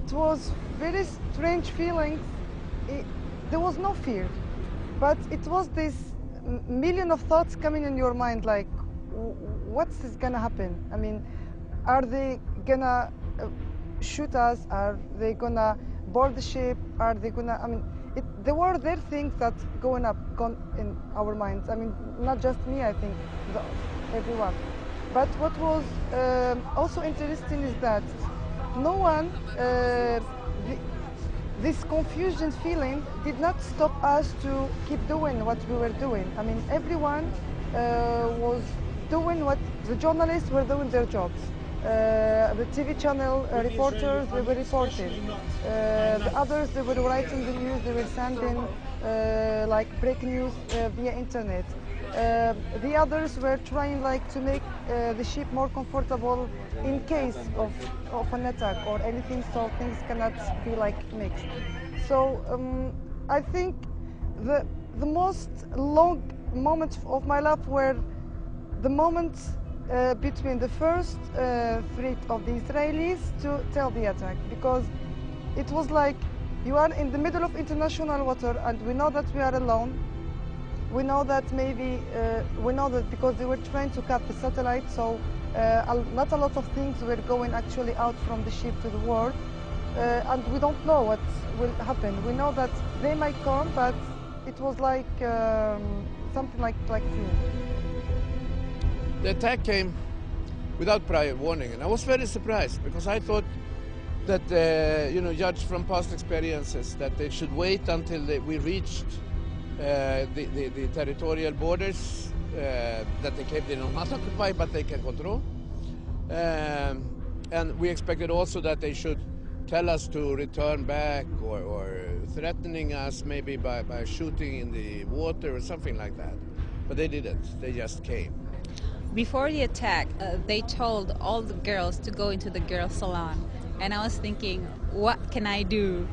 it was very strange feelings. There was no fear, but it was this million of thoughts coming in your mind, like, what's gonna happen? I mean, are they gonna shoot us? Are they gonna board the ship? Are they gonna, I mean, there were things that gone in our minds. I mean, not just me, I think, everyone. But what was also interesting is that no one, this confusion feeling did not stop us to keep doing what we were doing. I mean, everyone was doing what the journalists were doing their jobs. The TV channel reporters, they were reporting. The others, they were writing the news, they were sending like breaking news via internet. The others were trying like to make the ship more comfortable in case of an attack or anything, so things cannot be like mixed. So I think the most long moments of my life were the moments between the first threat of the Israelis to tell the attack, because it was like you are in the middle of international water and we know that we are alone. We know that maybe, we know that because they were trying to cut the satellite, so not a lot of things were going actually out from the ship to the world, and we don't know what will happen. We know that they might come, but it was like something like fear. The attack came without prior warning, and I was very surprised because I thought that, judged from past experiences, that they should wait until we reached the territorial borders that they did not occupy, but they can control. And we expected also that they should tell us to return back or threatening us maybe by shooting in the water or something like that. But they didn't. They just came. Before the attack, they told all the girls to go into the girls' salon. And I was thinking, what can I do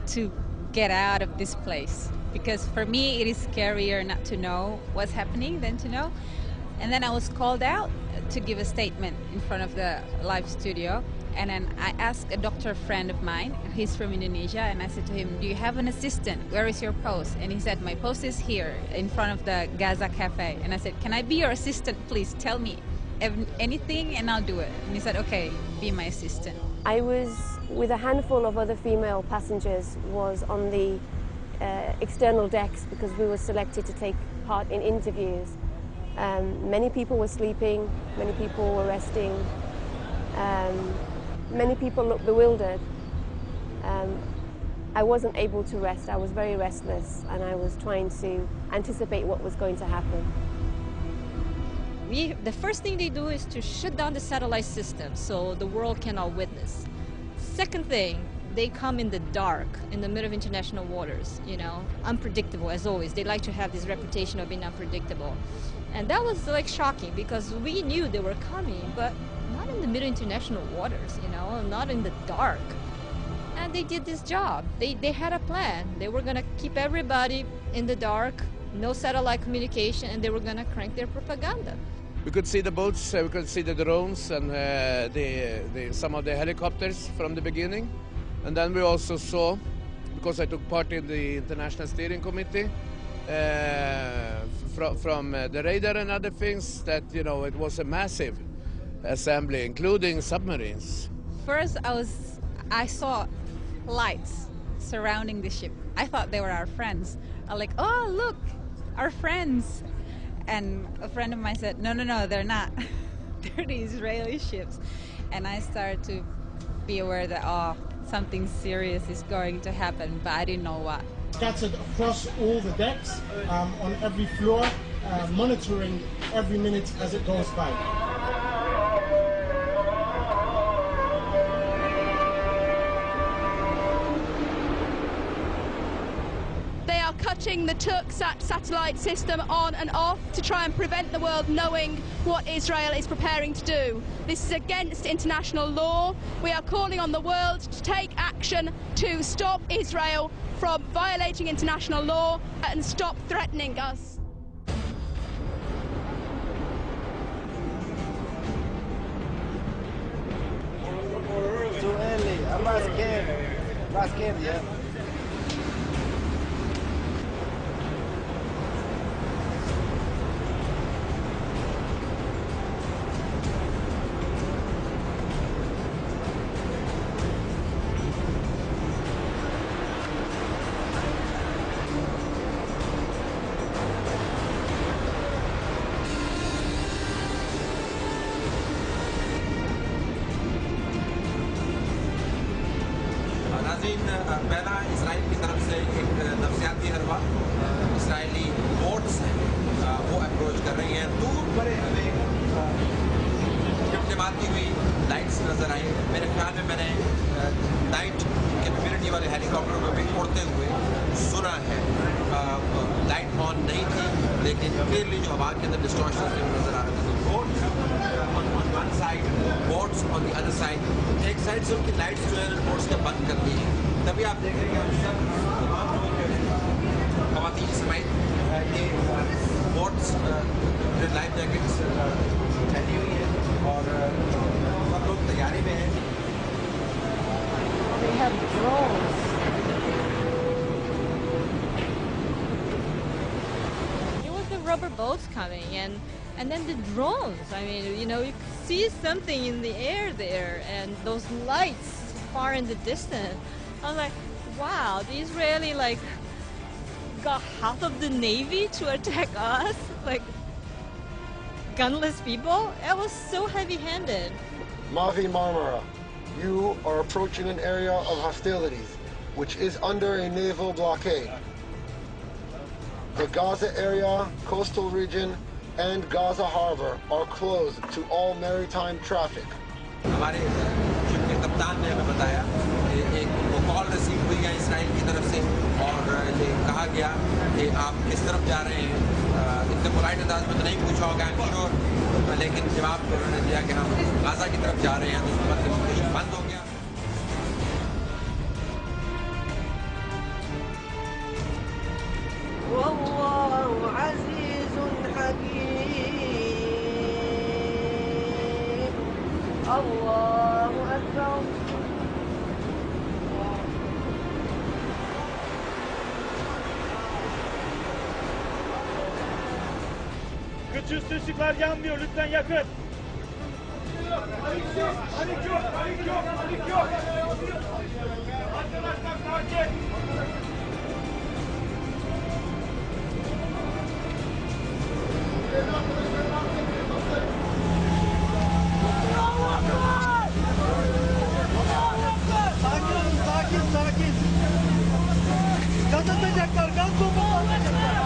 to get out of this place? Because for me, it is scarier not to know what's happening than to know. And then I was called out to give a statement in front of the live studio. And then I asked a doctor friend of mine, he's from Indonesia, and I said to him, do you have an assistant? Where is your post? And he said, my post is here in front of the Gaza Cafe. And I said, can I be your assistant, please? Tell me anything and I'll do it. And he said, okay, be my assistant. I was with a handful of other female passengers, was on the external decks because we were selected to take part in interviews. Many people were sleeping, many people were resting. Many people looked bewildered. I wasn't able to rest. I was very restless, and I was trying to anticipate what was going to happen. The first thing they do is to shut down the satellite system so the world cannot witness. Second thing, they come in the dark, in the middle of international waters, unpredictable as always. They like to have this reputation of being unpredictable. And that was like shocking because we knew they were coming, but not in the middle international waters, not in the dark. And they did this job. They had a plan. They were going to keep everybody in the dark, no satellite communication, and they were going to crank their propaganda. We could see the boats, we could see the drones and some of the helicopters from the beginning. And then we also saw, because I took part in the International Steering Committee, from the radar and other things, that, it was a massive assembly, including submarines. First, I saw lights surrounding the ship. I thought they were our friends. I was like, oh, look, our friends. And a friend of mine said, no, they're not. They're the Israeli ships. And I started to be aware that, something serious is going to happen, but I didn't know what. Scattered across all the decks, on every floor, monitoring every minute as it goes by. They are cutting the Turksat satellite system on and off to try and prevent the world knowing what Israel is preparing to do. This is against international law. We are calling on the world to take action to stop Israel from violating international law and stop threatening us. Too early. Brass candy, yeah. पहला Israel की तरफ से एक नफसियाती हरबा Israeli boats हैं वो approach कर रही हैं दूर बड़े हमें टिमटिमाती हुई लाइट्स नज़र आई मेरे ख्याल में मैंने नाइट कैपेबिलिटी वाले हेलीकॉप्टर को भी उड़ते हुए सुना है लाइट ऑन नहीं थी लेकिन क्लियरली जो हवा के अंदर डिस्टॉर्शन नज़र आ रहे थे boats on one side boats on the other side एक साइड से उनकी लाइट्स जो है बोट्स के बंद कर दी है तभी आप देख रहे हैं कि हम सब तमाम लोग खवातीन समेत ये बोट्स लाइफ जैकेट्स पहनी हुई है और सब लोग तैयारी में हैं They have drones. It was the rubber boats coming and then the drones. I mean, you know, you could see something in the air there and those lights far in the distance. I was like, wow, the Israeli like got half of the Navy to attack us, like gunless people. It was so heavy-handed. Mavi Marmara, you are approaching an area of hostilities, which is under a naval blockade. The Gaza area, coastal region, and Gaza harbor are closed to all maritime traffic. हमारे ship के कप्तान ने हमें बताया कि एक call receive हुई है इसराइल की तरफ से और ये कहा गया कि आप किस तरफ जा रहे हैं इतने पोलाइट अंदाज में तो नहीं पूछा होगा आई एम श्योर लेकिन जवाब उन्होंने दिया कि हम गाजा की तरफ जा रहे हैं तो उसके बाद कम्युनिकेशन बंद हो गया Allahu Akbar. Kıç üstü ışıklar yanmıyor. Lütfen yakın. Panik yok. Arkadaşlar sakin. Sakin. Gaz atacaklar, gaz bombası atacaklar.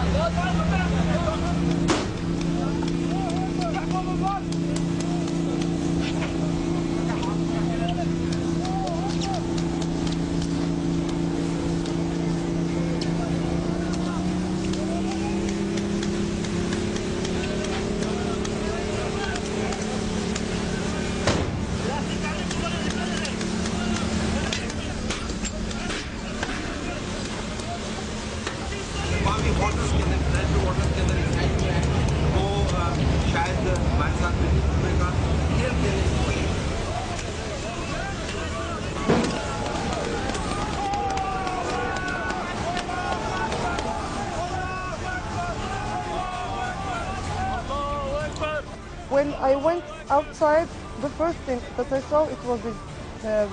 When I went outside, the first thing that I saw, it was this the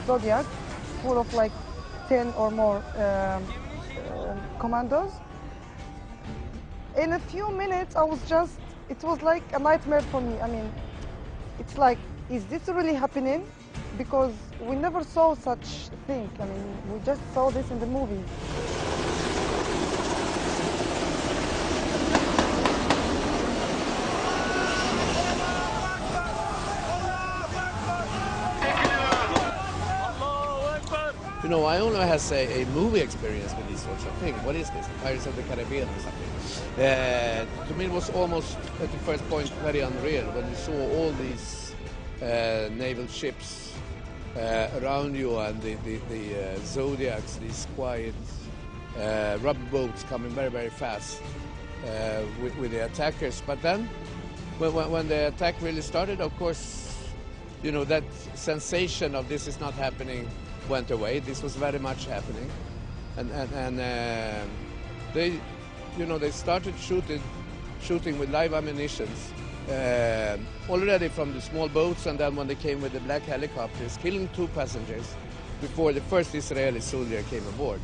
Zodiac, full of like 10 or more commandos. In a few minutes, it was like a nightmare for me. I mean, it's like, is this really happening? Because we never saw such thing. I mean, we just saw this in the movies. You know, I only has a movie experience with these sorts of things. What is this? Pirates of the Caribbean or something? To me, it was almost, at the first point, very unreal when you saw all these naval ships around you and the Zodiacs, these quiet rubber boats coming very, very fast with the attackers. But then, when the attack really started, of course, you know, that sensation of this is not happening went away. This was very much happening, and they, you know, they started shooting with live ammunitions already from the small boats, and then when they came with the black helicopters, killing 2 passengers before the first Israeli soldier came aboard.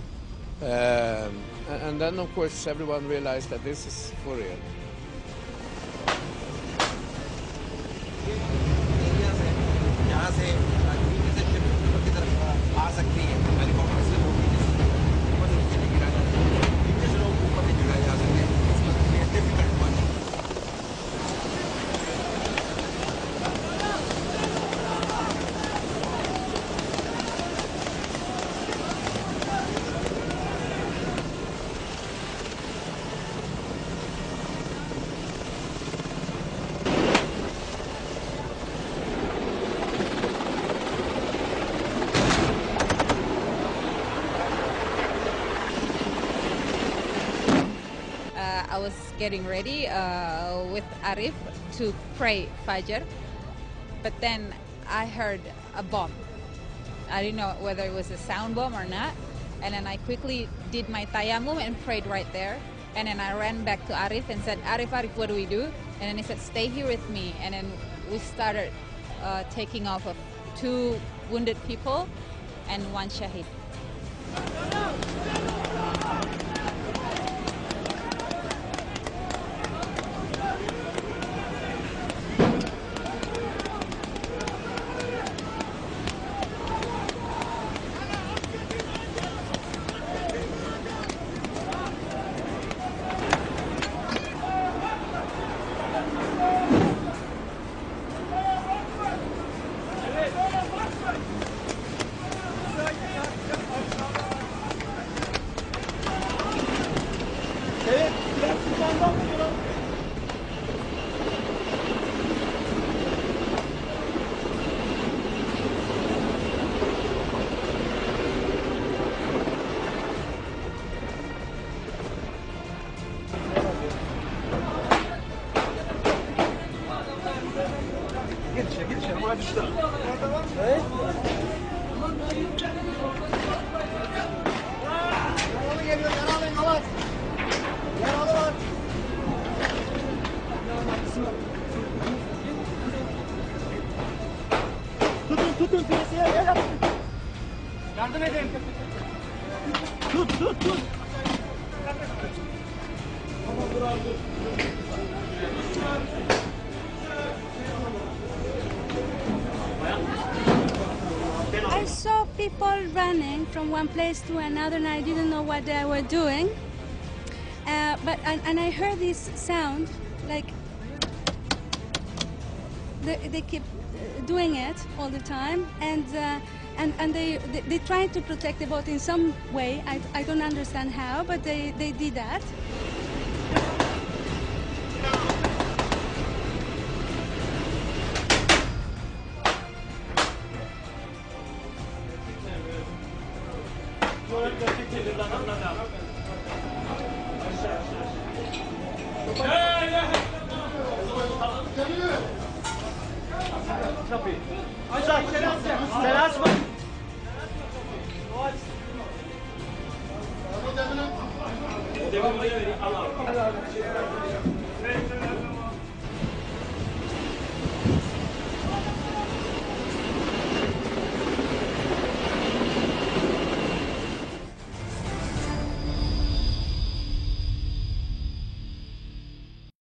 And then, of course, everyone realized that this is for real. I was getting ready with Arif to pray Fajr, but then I heard a bomb. I didn't know whether it was a sound bomb or not, and then I quickly did my tayammum and prayed right there, and then I ran back to Arif and said, Arif, what do we do? And then he said, stay here with me, and then we started taking off of 2 wounded people and 1 shahid. Tutun filesiye el atın. Yardım edin. Tut. I saw people running from one place to another, and I didn't know what they were doing. And I heard this sound, like they keep doing it all the time, and they try to protect the boat in some way. I don't understand how, but they did that.